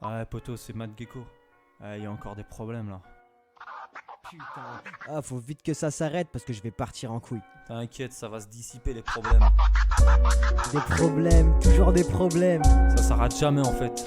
Ouais, poto, c'est Matt Gecko. Il y a encore des problèmes là. Putain. Ah, faut vite que ça s'arrête parce que je vais partir en couille. T'inquiète, ça va se dissiper les problèmes. Des problèmes, toujours des problèmes. Ça s'arrête jamais en fait.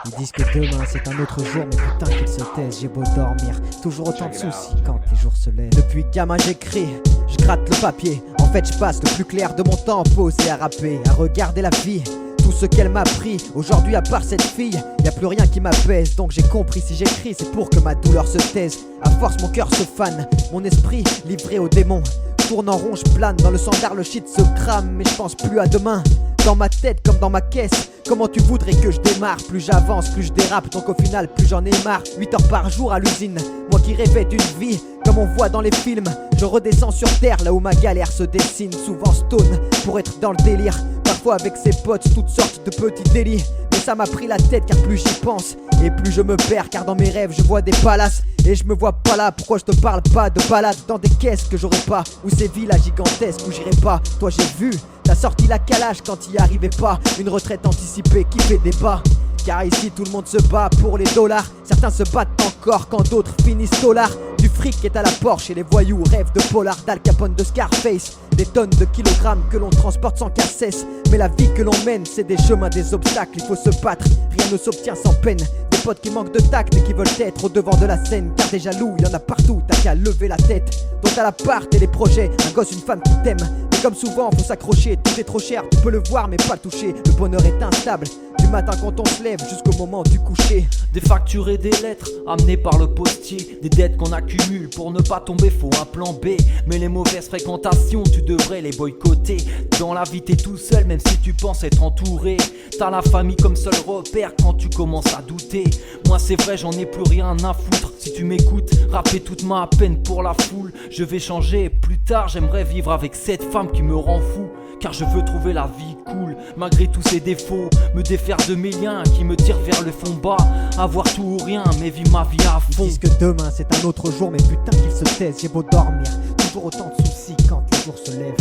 Ils disent que demain c'est un autre jour, mais putain qu'ils se taisent, j'ai beau dormir. Toujours autant de soucis quand les jours se lèvent. Depuis gamin j'écris, je gratte le papier. En fait je passe le plus clair de mon temps posé à rapper, à regarder la vie. Tout ce qu'elle m'a pris, aujourd'hui à part cette fille, y a plus rien qui m'apaise. Donc j'ai compris, si j'écris c'est pour que ma douleur se taise. À force mon cœur se fane, mon esprit livré aux démons. Tourne en rond, je plane, dans le standard le shit se crame. Mais je pense plus à demain, dans ma tête comme dans ma caisse. Comment tu voudrais que je démarre? Plus j'avance, plus je dérape, donc au final plus j'en ai marre. 8 heures par jour à l'usine, moi qui rêvais d'une vie comme on voit dans les films. Je redescends sur terre, là où ma galère se dessine. Souvent stone, pour être dans le délire. Parfois avec ses potes, toutes sortes de petits délits. Mais ça m'a pris la tête car plus j'y pense et plus je me perds. Car dans mes rêves je vois des palaces et je me vois pas là. Pourquoi je te parle pas de balade dans des caisses que j'aurais pas, ou ces villas gigantesques où j'irai pas. Toi j'ai vu, t'as sorti la calage quand y arrivais pas. Une retraite anticipée qui fait débat. Car ici tout le monde se bat pour les dollars. Certains se battent encore quand d'autres finissent dollars. Du fric est à la Porsche et les voyous rêvent de polar, d'Al Capone, de Scarface. Des tonnes de kilogrammes que l'on transporte sans qu'à cesse. Mais la vie que l'on mène c'est des chemins, des obstacles, il faut se battre. Rien ne s'obtient sans peine. Des potes qui manquent de tact et qui veulent être au devant de la scène. Car des jaloux y en a partout, t'as qu'à lever la tête. Dont t'as l'appart et les projets, un gosse, une femme qui t'aime. Mais comme souvent faut s'accrocher, tout est trop cher. Tu peux le voir mais pas le toucher, le bonheur est instable. Du matin quand on se lève jusqu'au moment du coucher. Des factures et des lettres amenées par le postier. Des dettes qu'on accumule pour ne pas tomber, faut un plan B. Mais les mauvaises fréquentations, tu devrais les boycotter. Dans la vie t'es tout seul même si tu penses être entouré. T'as la famille comme seul repère quand tu commences à douter. Moi c'est vrai j'en ai plus rien à foutre. Si tu m'écoutes, rapper toute ma peine pour la foule. Je vais changer, plus tard j'aimerais vivre avec cette femme qui me rend fou. Car je veux trouver la vie cool, malgré tous ses défauts. Me défaire de mes liens qui me tirent vers le fond bas. Avoir tout ou rien, mais vivre ma vie à fond. Ils disent que demain c'est un autre jour, mais putain qu'ils se taisent, j'ai beau dormir. Toujours autant de soucis quand les jours se lèvent.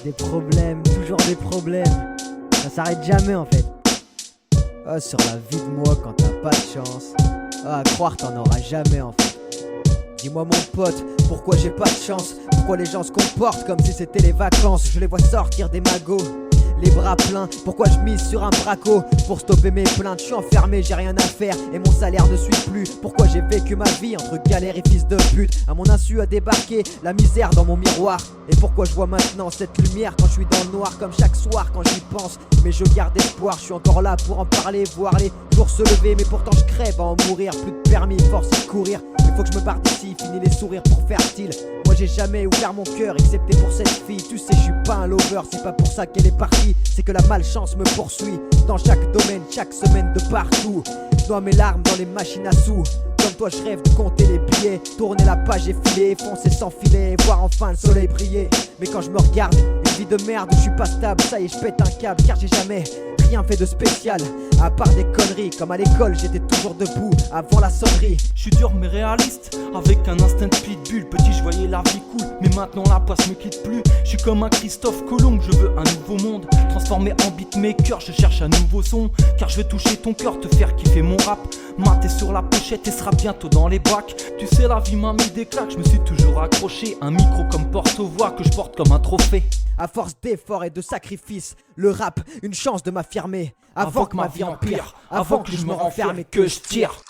Des problèmes, toujours des problèmes. Ça s'arrête jamais en fait. Oh, sur la vie de moi quand t'as pas de chance. Oh, à croire t'en auras jamais en fait. Dis-moi mon pote, pourquoi j'ai pas de chance? Pourquoi les gens se comportent comme si c'était les vacances? Je les vois sortir des magots, les bras pleins. Pourquoi je mise sur un braco? Pour stopper mes plaintes, je suis enfermé, j'ai rien à faire et mon salaire ne suit plus. Pourquoi j'ai vécu ma vie entre galère et fils de pute? À mon insu a débarqué la misère dans mon miroir. Et pourquoi je vois maintenant cette lumière quand je suis dans le noir? Comme chaque soir quand j'y pense, mais je garde espoir. Je suis encore là pour en parler, voir les jours se lever. Mais pourtant je crève à en mourir, plus de permis, force de courir. Il faut que je me parte d'ici, fini les sourires pour faire style. Moi j'ai jamais ouvert mon cœur, excepté pour cette fille. Tu sais je suis pas un lover, c'est pas pour ça qu'elle est partie. C'est que la malchance me poursuit dans chaque domaine, chaque semaine de partout. Je dois mes larmes dans les machines à sous. Comme toi je rêve de compter les billets, tourner la page et filer, foncer sans filet, voir enfin le soleil briller. Mais quand je me regarde, une vie de merde où je suis pas stable, ça y est je pète un câble car j'ai jamais rien fait de spécial. À part des conneries, comme à l'école j'étais toujours debout avant la sonnerie. Je suis dur mais réaliste, avec un instinct de pitbull. Petit je voyais la vie cool, mais maintenant la poisse me quitte plus. Je suis comme un Christophe Colomb, je veux un nouveau monde. Transformé en beatmaker, je cherche un nouveau son. Car je veux toucher ton cœur, te faire kiffer mon rap. Maté sur la pochette et sera bientôt dans les bacs. Tu sais la vie m'a mis des claques, je me suis toujours accroché. Un micro comme porte-voix que je porte comme un trophée. À force d'efforts et de sacrifices, le rap, une chance de m'affirmer. Avant que ma vie empire, avant que je me renferme et que je tire.